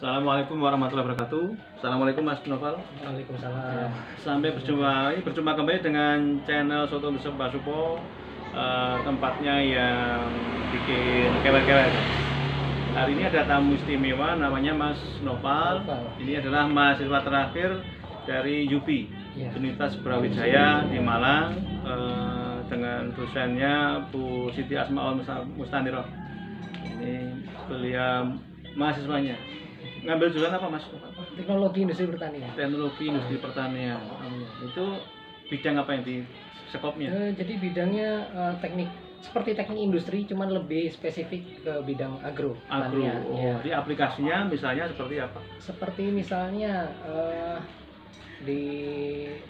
Assalamualaikum warahmatullahi wabarakatuh. Assalamualaikum Mas Noval. Waalaikumsalam. Sampai berjumpa kembali dengan channel Soto Besok Pak Supo, tempatnya yang bikin kewer-kewer. Hari ini ada tamu istimewa namanya Mas Noval. Ini adalah mahasiswa terakhir dari UPI, Universitas Brawijaya di Malang, dengan dosennya Bu Siti Asmaul Mustaniro. Ini beliau mahasiswanya. Ngambil jurusan apa Mas? Teknologi industri pertanian. Teknologi industri pertanian. Itu bidang apa yang di skopnya? Jadi bidangnya teknik seperti teknik industri, cuman lebih spesifik ke bidang agro. Agro. Jadi aplikasinya misalnya seperti apa? Seperti misalnya di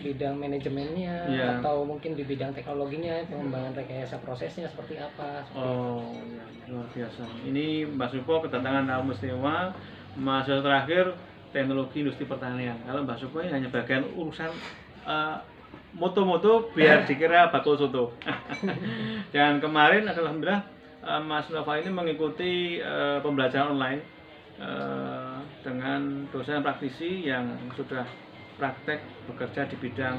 bidang manajemennya, atau mungkin di bidang teknologinya, pengembangan rekayasa prosesnya seperti apa. Luar biasa. Ini Mbak Supo kedatangan tamu istimewa, mahasiswa terakhir teknologi industri pertanian. Kalau Mbak Supo ini hanya bagian urusan moto-moto biar dikira bakul soto. Dan kemarin alhamdulillah Mas Nova ini mengikuti pembelajaran online dengan dosen praktisi yang sudah praktek bekerja di bidang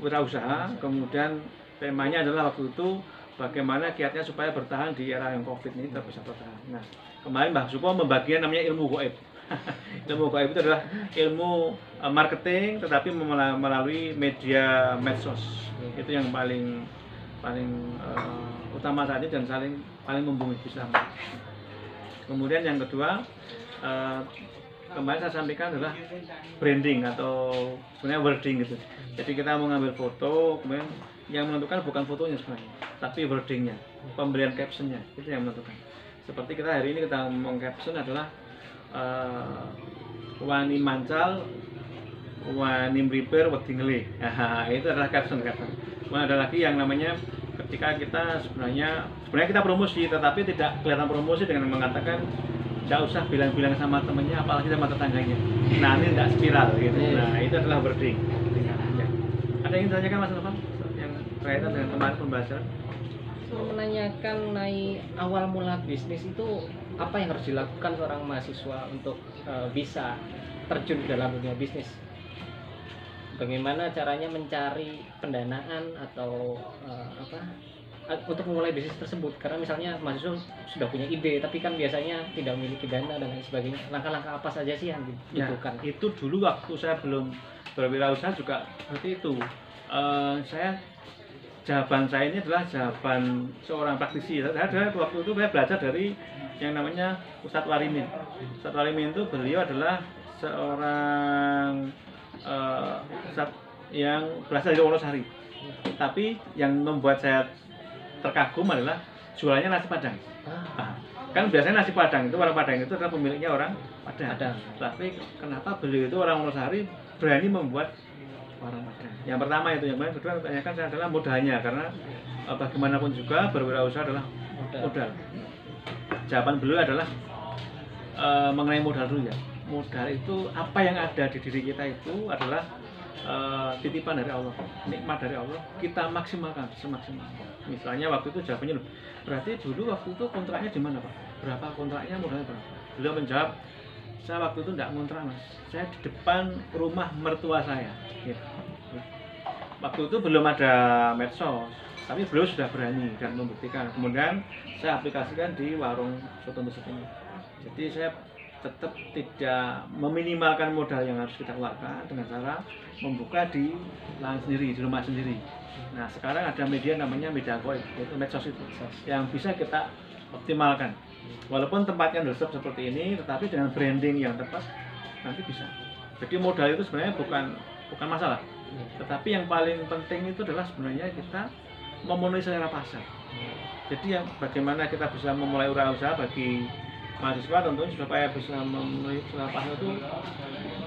wirausaha. Kemudian temanya adalah waktu itu bagaimana kiatnya supaya bertahan di era yang COVID ini tetap bisa bertahan. Nah, kemarin Mbak Supo membagikan namanya ilmu gaib. Ilmu gaib itu adalah ilmu marketing tetapi melalui media medsos. Itu yang paling utama saat ini dan paling mumpuni bisa. Kemudian yang kedua, kemarin saya sampaikan adalah branding atau sebenarnya wording gitu. Jadi kita mau ngambil foto, kemudian yang menentukan bukan fotonya sebenarnya, tapi wordingnya, pemberian captionnya itu yang menentukan. Seperti kita hari ini kita meng-caption adalah wani mancal, wani mriper, wedi ngelih. Itu adalah caption. Kemudian ada lagi yang namanya ketika kita sebenarnya kita promosi, tetapi tidak kelihatan promosi dengan mengatakan tidak usah bilang-bilang sama temennya, apalagi sama tetangganya. Nah, ini tidak spiral gitu. Nah, itu adalah wording. Ada yang ditanyakan Mas Nova yang berkaitan dengan kemarin pembahasan? Menanyakan mengenai awal mula bisnis itu apa yang harus dilakukan seorang mahasiswa untuk bisa terjun ke dalam dunia bisnis? Bagaimana caranya mencari pendanaan atau untuk memulai bisnis tersebut? Karena misalnya mahasiswa sudah punya ide tapi kan biasanya tidak memiliki dana dan lain sebagainya. Langkah-langkah apa saja sih yang dibutuhkan? Ya, itu dulu waktu saya belum berwirausaha juga seperti itu. Jawaban saya ini adalah jawaban seorang praktisi. Waktu itu saya belajar dari yang namanya Ustadz Warimin. Ustadz Warimin itu beliau adalah seorang Ustadz yang berasal dari Wonosari. Tapi yang membuat saya terkagum adalah jualannya nasi Padang. Kan biasanya nasi Padang itu, orang Padang itu adalah pemiliknya orang Padang. Tapi kenapa beliau itu orang Wonosari berani membuat orang Padang? Yang pertama itu, yang kedua tanyakan saya adalah modalnya, karena bagaimanapun juga berwirausaha adalah modal. Jawaban beliau adalah mengenai modal dulu ya. Modal itu apa yang ada di diri kita itu adalah titipan dari Allah, nikmat dari Allah, kita maksimalkan semaksimal. Misalnya waktu itu jawabannya, berarti dulu waktu itu kontraknya di mana Pak? Berapa kontraknya, modalnya berapa? Beliau menjawab, saya waktu itu tidak ngontrak Mas, saya di depan rumah mertua saya. Gitu. Waktu itu belum ada medsos, tapi beliau sudah berani dan membuktikan. Kemudian saya aplikasikan di warung soto besok ini. Jadi saya tetap tidak meminimalkan modal yang harus kita keluarkan dengan cara membuka di lahan sendiri, di rumah sendiri. Nah, sekarang ada media namanya media gaib, yaitu medsos itu, yang bisa kita optimalkan. Walaupun tempatnya desktop seperti ini, tetapi dengan branding yang tepat nanti bisa. Jadi modal itu sebenarnya bukan masalah, tetapi yang paling penting itu adalah sebenarnya kita memenuhi selera pasar. Jadi yang bagaimana kita bisa memulai usaha bagi mahasiswa tentunya supaya bisa memenuhi selera pasar itu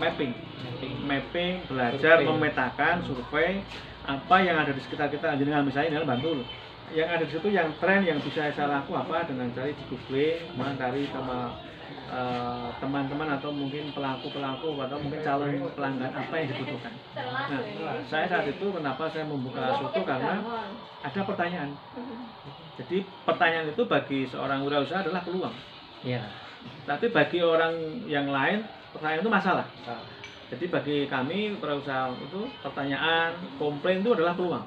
mapping, belajar memetakan, survei apa yang ada di sekitar kita. Jangan misalnya dalam Bantul, yang ada di situ, yang tren yang bisa saya lakukan apa dengan cari di Google, mencari teman-teman atau mungkin pelaku atau mungkin calon pelanggan apa yang dibutuhkan. Nah, saya saat itu kenapa saya membuka soto, karena ada pertanyaan. Jadi pertanyaan itu bagi seorang wirausaha adalah peluang. Ya. Tapi bagi orang yang lain pertanyaan itu masalah. Jadi bagi kami perusahaan itu pertanyaan, komplain itu adalah peluang.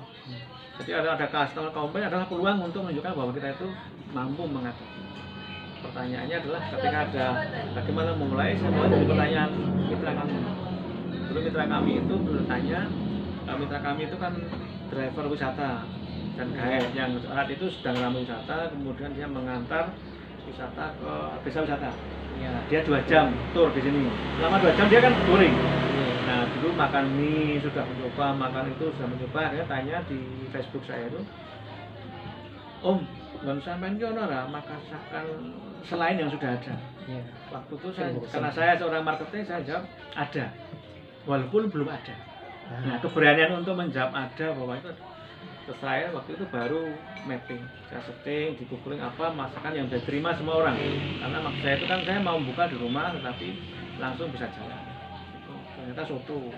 Jadi ada customer komplain adalah peluang untuk menunjukkan bahwa kita itu mampu mengatasi. Pertanyaannya adalah ketika ada bagaimana memulai, saya mulai dari pertanyaan mitra kami. Dulu mitra kami itu bertanya, mitra kami itu kan driver wisata dan guide yang saat itu sedang ramai wisata, kemudian dia mengantar wisata ke desa wisata. Ya. Dia 2 jam tur di sini. Selama 2 jam dia kan touring. Nah, dulu makan mie sudah mencoba, makan itu sudah mencoba. Dia tanya di Facebook saya itu, Om, nggak sampai jono lah makan selain yang sudah ada. Ya. Waktu itu saya, karena saya seorang marketing, saya jawab ada, walaupun belum ada. Nah, keberanian untuk menjawab ada bahwa itu saya waktu itu baru mapping, saya setting di googling apa masakan yang bisa diterima semua orang. Karena maksud saya itu kan saya mau buka di rumah, tetapi langsung bisa jalan. Ternyata soto.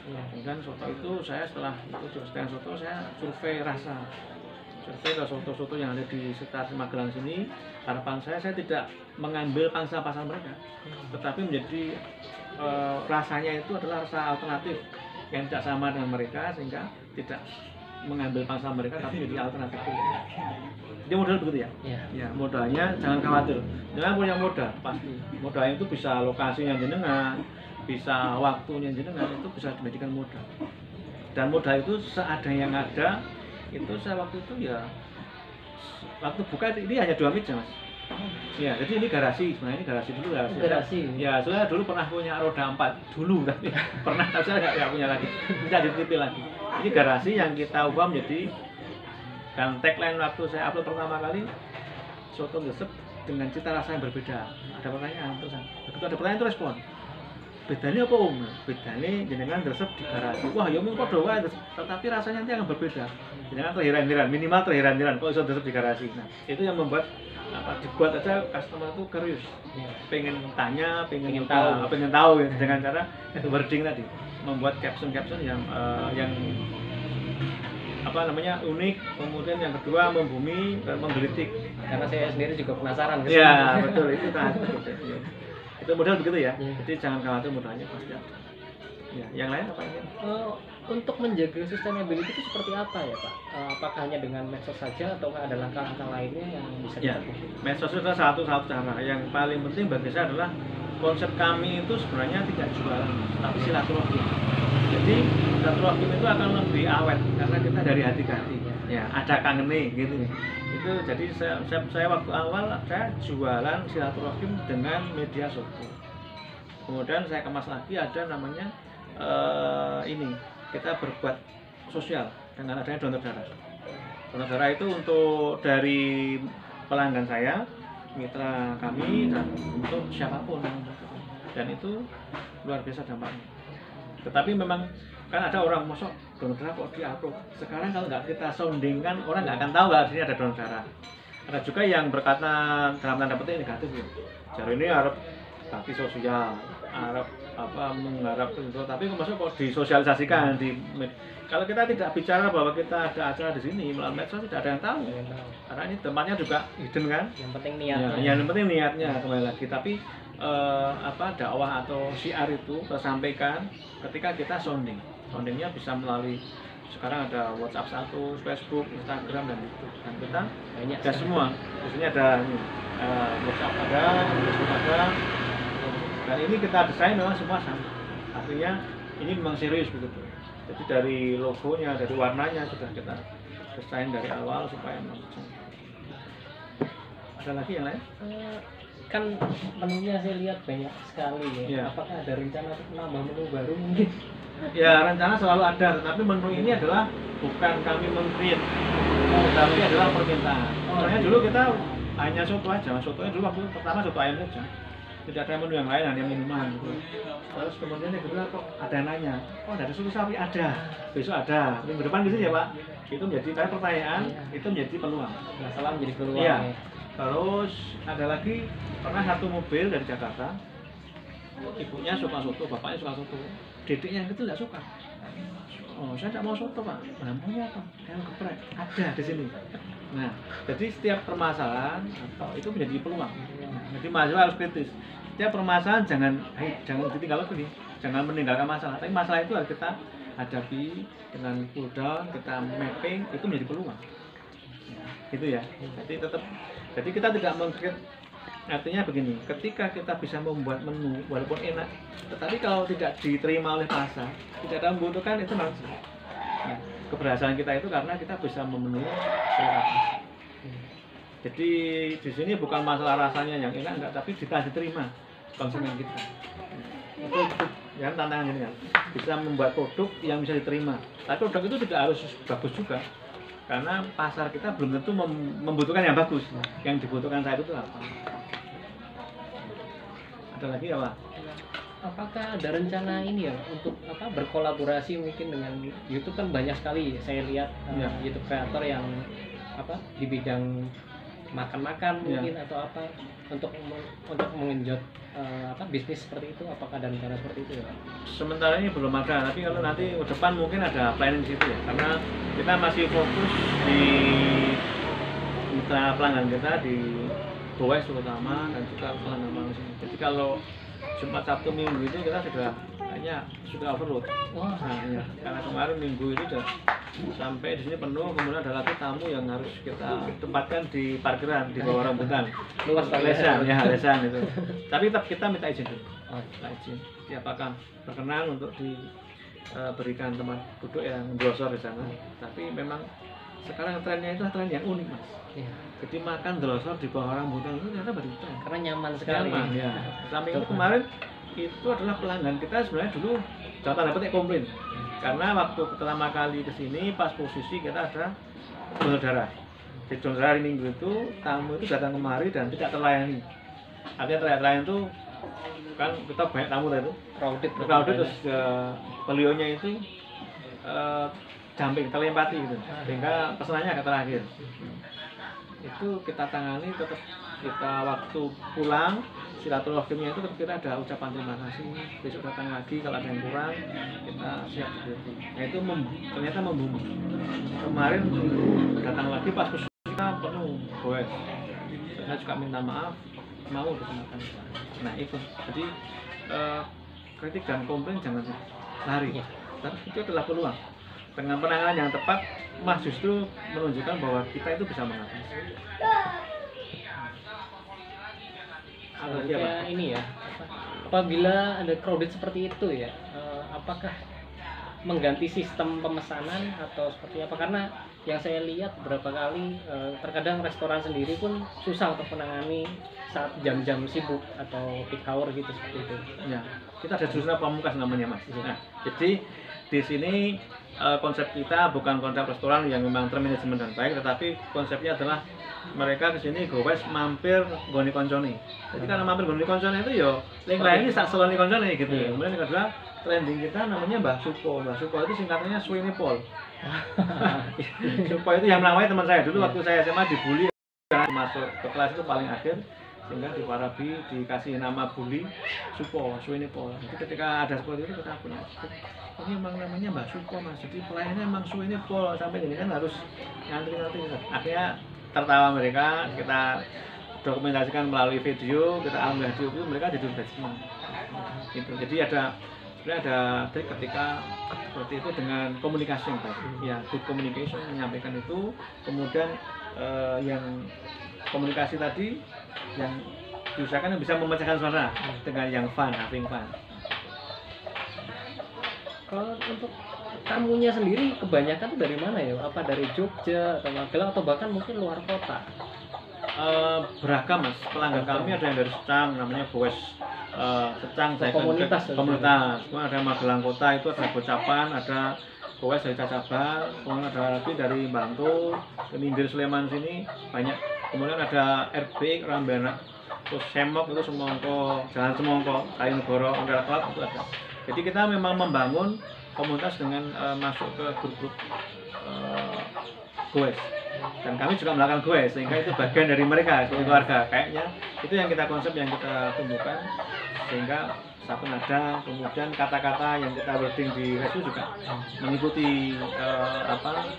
Kemudian soto itu saya setelah itu setengah soto saya survei rasa. Survei ke soto-soto yang ada di sekitar Magelang sini. Harapan saya tidak mengambil pangsa pasar mereka, tetapi menjadi rasanya itu adalah rasa alternatif yang tidak sama dengan mereka sehingga tidak mengambil pangsa mereka tapi menjadi alternatif. Jadi modal begitu ya? Ya, modalnya jangan khawatir. Jangan punya modal pasti. Modalnya itu bisa lokasinya jenengan, bisa waktunya jenengan, itu bisa dijadikan modal. Dan modal itu seadanya yang ada. Itu saya waktu itu ya waktu buka ini hanya 2 meja mas. Ya, jadi ini garasi, sebenarnya ini garasi dulu Garasi. Ya, saya dulu pernah punya roda 4 dulu tapi pernah tapi saya nggak punya lagi, tidak dititipi lagi. Ini garasi yang kita ubah menjadi, dan tagline waktu saya upload pertama kali soto gresep dengan cita rasa yang berbeda. Ada pertanyaan terus, begitu ada pertanyaan itu respon. Bedanya apa om? Bedanya jenengan gresep di garasi. Wah, ya mung padha wae, tetapi rasanya nanti akan berbeda. Jenengan terheran-heran, minimal terheran-heran kok iso gresep di garasi. Nah, itu yang membuat dibuat aja customer itu curious, pengen tanya, pengen tahu ya, dengan cara itu wording tadi, membuat caption yang apa namanya unik, kemudian yang kedua membumi dan menggelitik. Karena saya sendiri juga penasaran. Ya betul itu tadi. Itu modal begitu ya. Jadi jangan khawatir, modalnya pasti ada. Ya, yang lain apa ini? Untuk menjaga sustainability itu seperti apa ya Pak? Apakah hanya dengan medsos saja atau ada langkah-langkah lainnya yang bisa dilakukan? Medsos itu adalah satu cara. Yang paling penting bagi saya adalah konsep kami itu sebenarnya tidak jualan, tapi silaturahim. Jadi silaturahim itu akan lebih awet karena kita dari hati ke hati. Ya, ada kangen nih gitu. Itu jadi saya waktu awal saya jualan silaturahim dengan media sosial. Kemudian saya kemas lagi ada namanya ini kita berbuat sosial dengan adanya donor darah. Donor darah itu untuk dari pelanggan saya, mitra kami, dan untuk siapapun, dan itu luar biasa dampaknya. Tetapi memang kan ada orang masuk donor darah kok di-upload. Sekarang kalau nggak kita soundingkan, orang nggak akan tahu nggak sini ada donor darah. Ada juga yang berkata dalam tanda petik negatif ya. Jari ini harap bakti sosial, harap mengharap itu, tapi masuk kok disosialisasikan di kalau kita tidak bicara bahwa kita ada acara di sini melalui medsos tidak ada yang tahu. Karena ini tempatnya juga hidden kan. Yang penting niatnya. Ya, yang penting niatnya kembali lagi. Tapi dakwah atau syiar itu tersampaikan ketika kita sounding. Soundingnya bisa melalui sekarang ada WhatsApp status, Facebook, Instagram dan YouTube. Dan kita banyak ada semua. Di sini ada WhatsApp ada, Facebook ada. Dan ini kita desain memang semua sama. Artinya ini memang serius begitu. Jadi dari logonya, dari warnanya sudah kita desain dari awal supaya memang sama. Ada lagi yang lain? Kan menunya saya lihat banyak sekali ya. Ya. Apakah ada rencana untuk menambah menu baru mungkin? Ya, rencana selalu ada, tetapi menu ini adalah bukan kami meng-create, tapi adalah permintaan. Soalnya dulu kita hanya soto aja, sotonya dulu waktu pertama soto ayam saja. Tidak ada menu yang lain, hanya minuman gitu. Terus kemudian yang kedua kok ada yang nanya, oh ada soto sapi? Ada, besok ada, minggu depan gitu ya Pak. Itu menjadi pertanyaan, itu menjadi peluang. Masalah menjadi peluang. Iya. Terus ada lagi, pernah satu mobil dari Jakarta, ibunya suka soto, bapaknya suka soto, dedeknya yang itu tidak suka. Oh, saya tidak mau soto Pak. Nah, maunya apa? Ayam geprek. Ada di sini. Nah, jadi setiap permasalahan atau itu menjadi peluang. Jadi mahasiswa harus kritis. Setiap permasalahan jangan ditinggalkan gini. Jangan meninggalkan masalah. Tapi masalah itu harus kita hadapi dengan cool down, kita mapping, itu menjadi peluang. Gitu ya. Jadi kita tidak mengkritik. Artinya begini, ketika kita bisa membuat menu walaupun enak, tetapi kalau tidak diterima oleh pasar, tidak ada membutuhkan, itu nanti. Nah, keberhasilan kita itu karena kita bisa memenuhi selera pasar. Jadi di sini bukan masalah rasanya yang enak enggak, tapi kita diterima konsumen kita. Itu ya tantangan ini kan. Bisa membuat produk yang bisa diterima. Tapi produk itu tidak harus bagus juga. Karena pasar kita belum tentu membutuhkan yang bagus. Yang dibutuhkan saat itu apa? Ada lagi apa? Apakah ada rencana ini ya untuk berkolaborasi mungkin dengan YouTube? Kan banyak sekali saya lihat Ya. YouTube kreator yang di bidang makan-makan mungkin Ya. atau apa untuk mengenjot bisnis seperti itu. Apakah ada rencana seperti itu ya? Sementara ini belum ada, tapi kalau nanti ke depan mungkin ada planning di situ ya. Karena kita masih fokus di mitra pelanggan kita di Gowes terutama dan juga pelanggan manusia. Jadi kalau Jumat, Sabtu, Minggu itu kita sudah overload. Wah, Nah, ya. Karena kemarin Minggu itu sudah sampai di sini penuh, kemudian ada lagi tamu yang harus kita tempatkan di parkiran di bawah rambutan. luas sekali. Lesan itu. Tapi tetap kita minta izin dulu. Oh, Minta izin. Ya, apakah berkenan untuk diberikan tempat duduk yang glosor di sana. Tapi memang sekarang trennya itu tren yang unik Mas. iya. Jadi makan glosor di bawah rambutan itu ternyata baru tren. Karena nyaman sekali. Nyaman, ya. Samping itu kemarin itu adalah pelanggan kita sebenarnya dulu jangan tanda petik komplain. Karena waktu pertama kali ke sini pas posisi kita ada donor darah. Di donor darah hari Minggu itu tamu itu datang kemari dan tidak terlayani. Artinya terlayani itu kan kita banyak tamu tadi itu. Crowded terus beliaunya itu jumping, telepati gitu. Sehingga pesanannya agak terakhir. Itu kita tangani, tetap kita waktu pulang silaturahimnya itu kita ada ucapan terima kasih, besok datang lagi kalau ada yang kurang kita siap seperti. Nah itu ternyata membumi. Kemarin datang lagi pas kita penuh Gowes, saya juga minta maaf mau dikenakan. Nah itu jadi kritik dan komplain jangan lari, tapi itu adalah peluang. Dengan penanganan yang tepat, Mas justru menunjukkan bahwa kita itu bisa mengatasi. Selanjutnya ini ya, apabila ada crowded seperti itu ya, apakah mengganti sistem pemesanan atau seperti apa? Karena yang saya lihat beberapa kali terkadang restoran sendiri pun susah untuk menangani saat jam-jam sibuk atau peak hour gitu seperti itu. Ya, kita ada jurusan pamungkas namanya Mas. Nah, jadi di sini konsep kita bukan konsep restoran yang memang termanajemen dan baik, tetapi konsepnya adalah mereka ke sini Gowes mampir goni koncone. Jadi karena mampir goni koncone itu yo link lain ini sak seloni koncone gitu. Kemudian yang kedua trending kita namanya Mbah Supo. Mbah Supo itu singkatannya Sweeney Paul. Supo itu yang namanya teman saya dulu waktu saya SMA dibully karena masuk ke kelas itu paling akhir sehingga di Warabi dikasih nama bully Supo, Sweeney Paul. Jadi ketika ada seperti itu kita punya ini emang namanya Mbak Supo Mas, jadi pelayannya emang Sweeney Paul sampai ini kan harus ngantri-ngantri. Akhirnya tertawa mereka, kita dokumentasikan melalui video, kita unggah di YouTube, mereka jadi semua. Gitu. Jadi sebenarnya ada trik ketika seperti itu dengan komunikasi yang baik. Ya, good communication menyampaikan itu, kemudian yang komunikasi tadi yang diusahakan yang bisa memecahkan suara dengan yang fun, having fun. Kalau untuk tamunya sendiri kebanyakan tuh dari mana ya? Apa dari Jogja atau Magelang atau bahkan mungkin luar kota? Beragam Mas, pelanggan kami ada yang dari Secang, namanya Gowes Secang, saya komunitas. Kemudian ada Magelang kota itu ada Bocapan, ada Gowes dari Cacabar, kemudian ada lagi dari Bantul, Mindir Sleman sini banyak. Kemudian ada RB Rambana, terus Semok itu Semongko, Jalan Semongko, Kayunegoro, Ondel Club itu ada. Jadi kita memang membangun komunitas dengan masuk ke grup-grup Gowes. dan kami juga melakukan goes, sehingga itu bagian dari mereka sebagai keluarga. Kayaknya itu yang kita konsep yang kita tumbuhkan, sehingga satu nada, kemudian kata-kata yang kita wording di Facebook juga mengikuti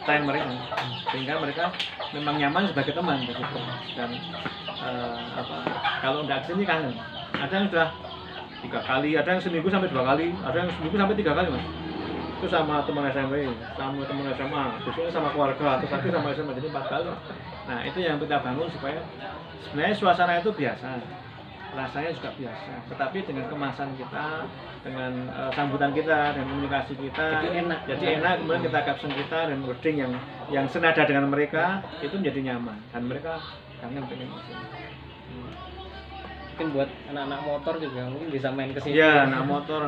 tren mereka, sehingga mereka memang nyaman sebagai teman begitu. Dan kalau nggak kesini kangen. Ada yang sudah 3 kali, ada yang seminggu sampai 2 kali, ada yang seminggu sampai 3 kali mas. Itu sama teman SMP, sama teman SMA, besoknya sama keluarga, terus lagi sama SMA, jadi 4 kali. Nah itu yang kita bangun supaya sebenarnya suasana itu biasa, rasanya juga biasa, tetapi dengan kemasan kita, dengan sambutan kita, dan komunikasi kita, jadi enak. Kemudian kita caption kita dan wording yang senada dengan mereka, itu menjadi nyaman dan mereka kangen pengen masuk. Mungkin buat anak-anak motor juga mungkin bisa main ke sini. Ya, anak motor,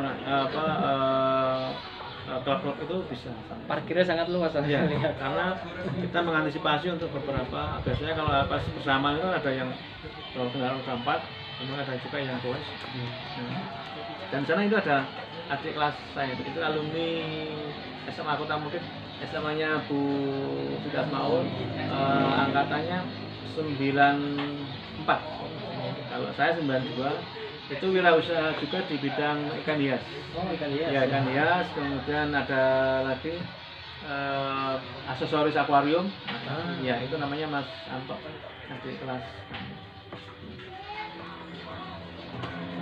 klub-klub itu bisa. Parkirnya sangat luas ya, karena kita mengantisipasi untuk beberapa. Biasanya kalau pas bersama itu ada yang kendaraan roda 4, kemudian ada juga yang goes. Dan sana itu ada adik kelas saya, itu alumni SMA Kota Mukit, SMA-nya Bu Sudat Maul, angkatannya 94. Kalau saya 92. Itu wirausaha juga di bidang ikan hias. Oh, ikan hias. Ya, ikan hias. Kemudian ada lagi aksesoris akuarium. Ya, itu namanya Mas Anto, adik kelas.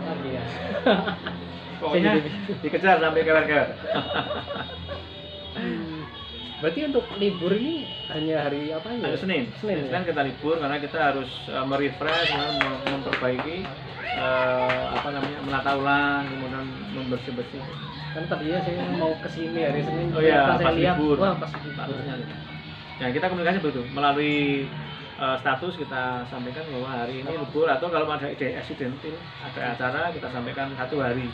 Lagi ya. Pokoknya dikejar sampai kewer-kewer. Berarti untuk libur ini hanya hari apa ya? Hari Senin. Senin kita libur karena kita harus merefresh, memperbaiki, menata ulang, kemudian membersih-bersih. Kan tadinya saya mau kesini hari Senin. Oh iya, pas lihat, libur. wah pas libur. Ya kita komunikasi begitu melalui status kita sampaikan bahwa hari ini libur, atau kalau ada ide eksidentil, ada acara kita sampaikan 1 hari,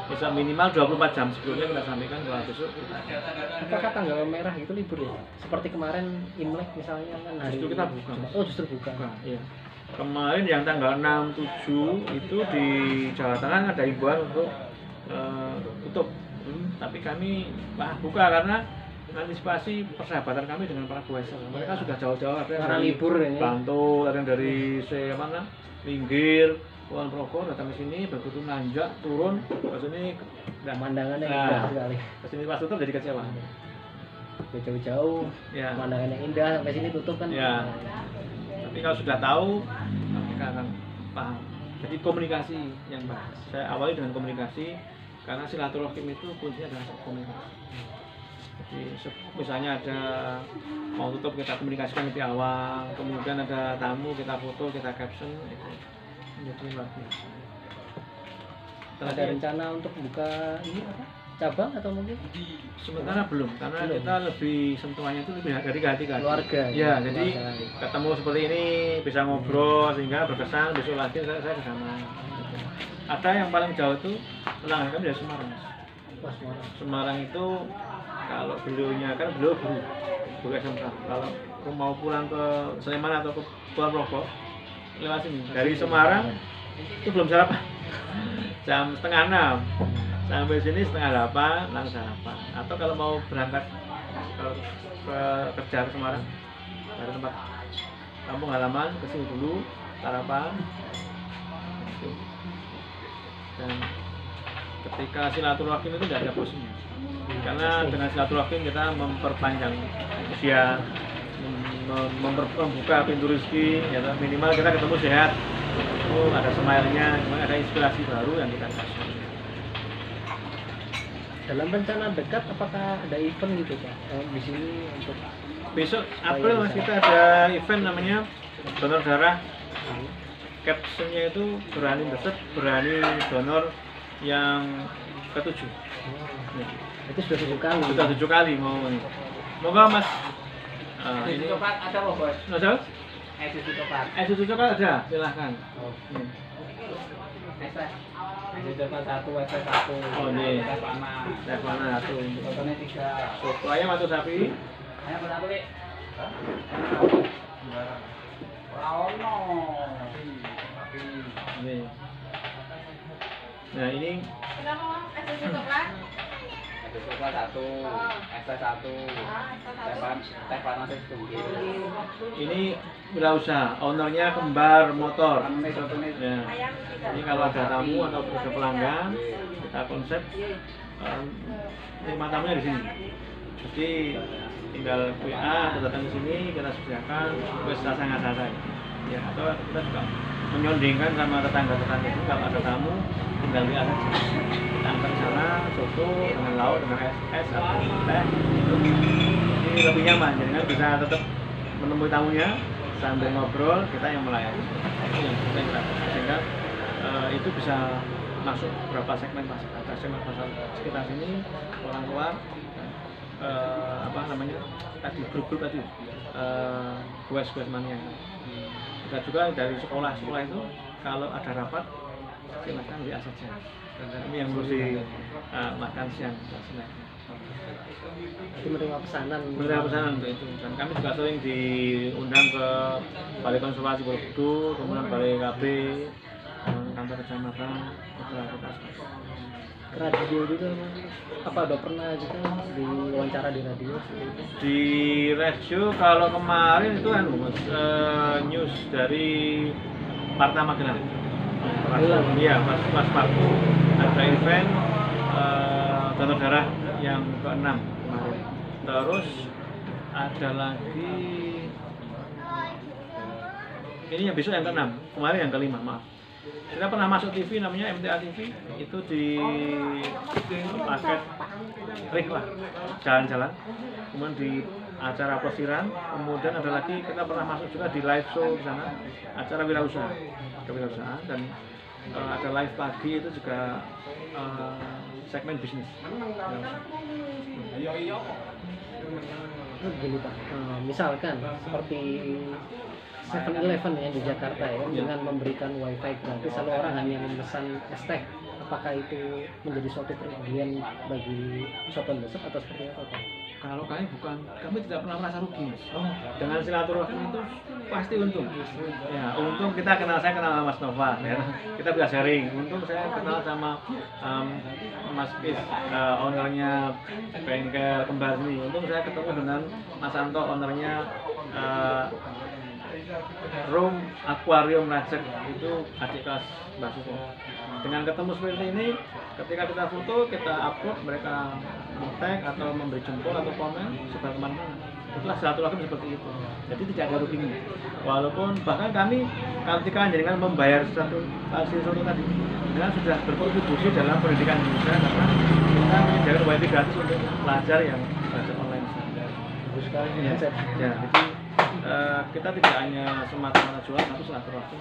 bisa minimal 24 jam sebelumnya kita sampaikan bahwa besok kita ada. Apakah tanggal merah itu libur ya? Seperti kemarin Imlek misalnya kan hari Justru kita buka. Oh justru buka. Iya. Kemarin yang tanggal 6, 7 itu di Jawa Tengah ada himbauan untuk tutup, tapi kami buka karena antisipasi persahabatan kami dengan para goeser. Mereka sudah jauh-jauh, ada yang dari libur ini. Bantul, ada yang dari Minggir, Kulon Progo datang ke sini, begitu nanjak turun ke sini, pemandangannya indah sekali. Ke sini pas tutup jadi kecewa. Jauh-jauh, Ya. pemandangannya indah, sampai sini tutup kan. Ya. Tapi kalau sudah tahu, mereka akan paham. Jadi komunikasi yang bagus. Saya awali dengan komunikasi karena silaturahim itu kuncinya adalah komunikasi. Jadi misalnya ada mau tutup kita komunikasikan lebih awal, kemudian ada tamu kita foto, kita caption, itu menjadi luar biasa. Ada rencana untuk buka ini apa? Cabang atau mungkin? Sementara belum, karena kita lebih sentuhannya itu lebih dari hati keluarga. Ya, jadi ketemu seperti ini bisa ngobrol sehingga berkesan, besok lagi saya ke sana. Ada yang paling jauh itu pelanggan kami dari Semarang. Semarang itu kalau beliau guru SMK. Kalau mau pulang ke Sleman atau ke Kulon Progo lewat sini. Dari Semarang itu belum sarapan. Jam 5:30 sampai sini 7:30 langsung sarapan. Atau kalau mau berangkat ke kerja ke Semarang dari tempat kampung halaman ke sini dulu sarapan. Dan ketika silaturahim itu tidak ada posisinya. Karena dengan silaturahim kita memperpanjang usia, membuka pintu rezeki, ya, minimal kita ketemu sehat, ada smile-nya, ada inspirasi baru yang kita kasih. Dalam rencana dekat apakah ada event gitu Pak di sini untuk besok April Mas, kita ada event namanya donor darah. Captionnya itu berani beset, berani donor yang ke-7. Itu sudah 7 kali. Sudah 7 kali mau ini. Moga Mas. Ini coklat ada loh, Bos. Ada? Susu coklat. Susu coklat ada, silahkan. Susu coklat 1, es 1. Oh ini. Teh panas 1. Fotonya 3. Soto ayam atau sapi? Ayam berapa, Lik? Ini. Nah ini. Kenapa Mas? Susu coklat? Coba satu, es teh satu, teh panas itu. Ini wirausaha, ownernya kembar motor. Ya. Ini kalau ada tamu atau ada pelanggan, kita konsep terima tamunya di sini. Jadi tinggal WA atau datang ke sini, kita sediakan wes rasa-rasa. Ya, atau kita juga menyondingkan sama tetangga-tetangga itu kalau ada tamu tinggal WA saja. Kita antar ke sana, soto dengan lauk dengan es atau teh itu. Jadi lebih nyaman, jadi kan bisa tetap menemui tamunya sambil ngobrol, kita yang melayani. Itu yang kita lakukan sehingga itu bisa masuk berapa segmen pasar. Ada segmen pasar sekitar sini, orang luar, apa namanya tadi grup-grup tadi, quest mania. Kita juga dari sekolah itu kalau ada rapat silakan WA saja. Kami yang mesti makan siang snack. Jadi menerima pesanan untuk itu. Dan kami juga sering diundang ke Balai Konservasi Borobudur, kemudian Balai KB, kantor kecamatan, radio juga. Apa udah pernah juga diwawancara di radio? Di radio kalau kemarin itu kan news dari Parta Magelang. Iya, pas Partu ada event donor darah yang ke-6 kemarin. Terus ada lagi ini yang besok yang ke-6, kemarin yang ke-5, maaf. Kita pernah masuk TV namanya MTA TV, itu di paket Riklah, jalan-jalan, kemudian di acara pelesiran, kemudian ada lagi kita pernah masuk juga di live show di sana, acara kewirausahaan, dan ada live pagi itu juga segmen bisnis. Begini Pak, misalkan seperti 7-Eleven ya di Jakarta ya, dengan memberikan wifi gratis, lalu orang hanya memesan es teh, apakah itu menjadi suatu kerugian bagi Soton Besok atau seperti apa Pak? Kalau kami tidak pernah merasa rugi, Mas. Dengan silaturahmi itu pasti untung. Ya, untung saya kenal sama Mas Nova, ya. Kita bisa sharing. Untung saya kenal sama Mas Pis, ownernya bengkel kembar sini. Untung saya ketemu dengan Mas Santo, ownernya Room Aquarium Rajek, itu adik kelas Mbak Suko. Dengan ketemu seperti ini, ketika kita foto, kita upload, mereka tag atau memberi jempol atau komen sebar kemana-mana. Itulah silaturahmi seperti itu. Jadi tidak ada ruginya. Walaupun bahkan kami ketika dengan membayar satu sesuatu tadi, dengan sudah berkontribusi dalam pendidikan Indonesia karena kita menyediakan wifi gratis untuk pelajar yang belajar online. Bagus sekali Ya, jadi kita tidak hanya semata-mata jual, tapi silaturahmi.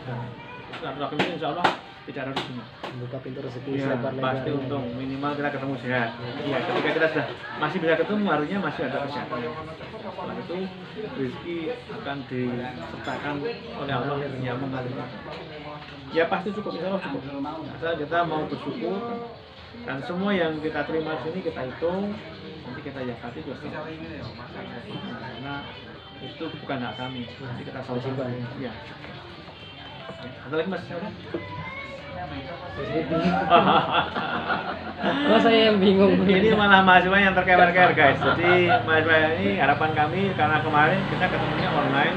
Silaturahmi itu insya Allah tidak ada ruginya. Membuka pintu rezeki Ya, selebar-lebarnya. pasti untung. Minimal kita ketemu sehat. Iya, ketika kita sudah masih bisa ketemu, artinya masih ada kesehatan. Setelah itu rezeki akan disertakan oleh Allah yang mengalir. Ya pasti cukup, insya Allah cukup. Asal kita mau bersyukur dan semua yang kita terima di sini kita hitung, nanti kita yakati terus. Karena itu bukan hak kami, nanti kita salurkan. Ya. Ada lagi Mas? Oh, saya yang bingung. Ini malah mahasiswa yang terkewer-kewer guys. Jadi mahasiswa ini harapan kami karena kemarin kita ketemunya online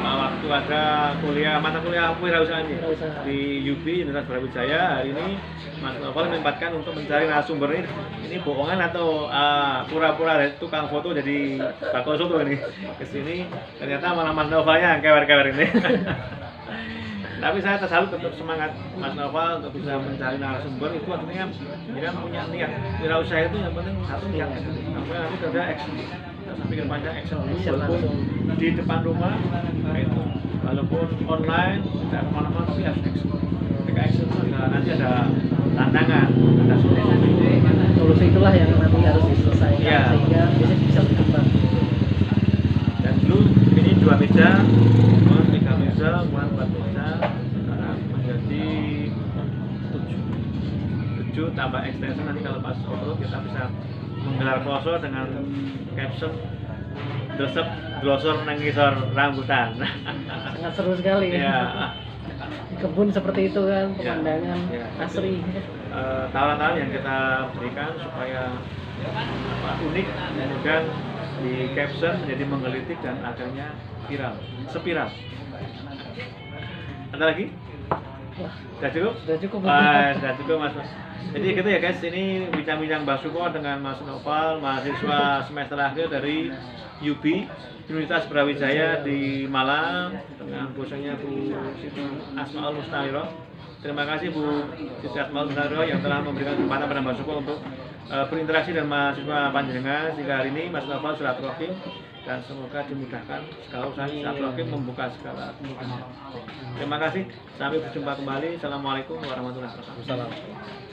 waktu ada mata kuliah wirausahaan di UB Universitas Brawijaya. Hari ini Mas Novel menempatkan untuk mencari narasumber ini bohongan atau pura-pura tukang foto jadi bakal soto ini kesini, ternyata malah Mas Novelnya yang kewer-kewer ini. Tapi saya tersalut tetap semangat Mas Novel untuk bisa mencari narasumber. Itu artinya dia punya niat. Wirausaha itu yang penting satu niat. Kemudian nanti ada action. Kita pikir panjang action walaupun di depan rumah itu, walaupun online tidak kemana-mana tapi harus action. Ketika action itu nanti ada tantangan, ada solusi itulah yang nanti harus diselesaikan ya, sehingga bisnis bisa berkembang. Dan dulu ini 2 meja, kemudian 3 meja, kemudian 4 meja, sekarang menjadi 7 tambah extension. Nanti kalau pas off-road kita bisa menggelar kloso dengan caption "Dosep glosor nang ngisor rambutan". Sangat seru sekali Ya. Kebun seperti itu kan, pemandangan Ya. asri. Tawaran-tawaran yang kita berikan supaya unik, kemudian di caption menjadi menggelitik dan akhirnya viral, spiral. Ada lagi? Sudah cukup? Sudah cukup. Sudah cukup Mas. Jadi gitu ya guys, ini bincang-bincang Mbak Suko dengan Mas Noval, mahasiswa semester akhir dari UB, Universitas Brawijaya di Malang, dengan dosennya Bu Siti Asmaul Mustaliro. Terima kasih Bu Siti Asmaul Mustaliro yang telah memberikan kesempatan pada Mbak Suko untuk berinteraksi dengan mahasiswa panjenengan sehingga hari ini Mas Noval silaturahim dan semoga dimudahkan segala usaha silaturahim membuka segala kemungkinan. Terima kasih, sampai berjumpa kembali. Assalamualaikum warahmatullahi wabarakatuh. Assalamualaikum.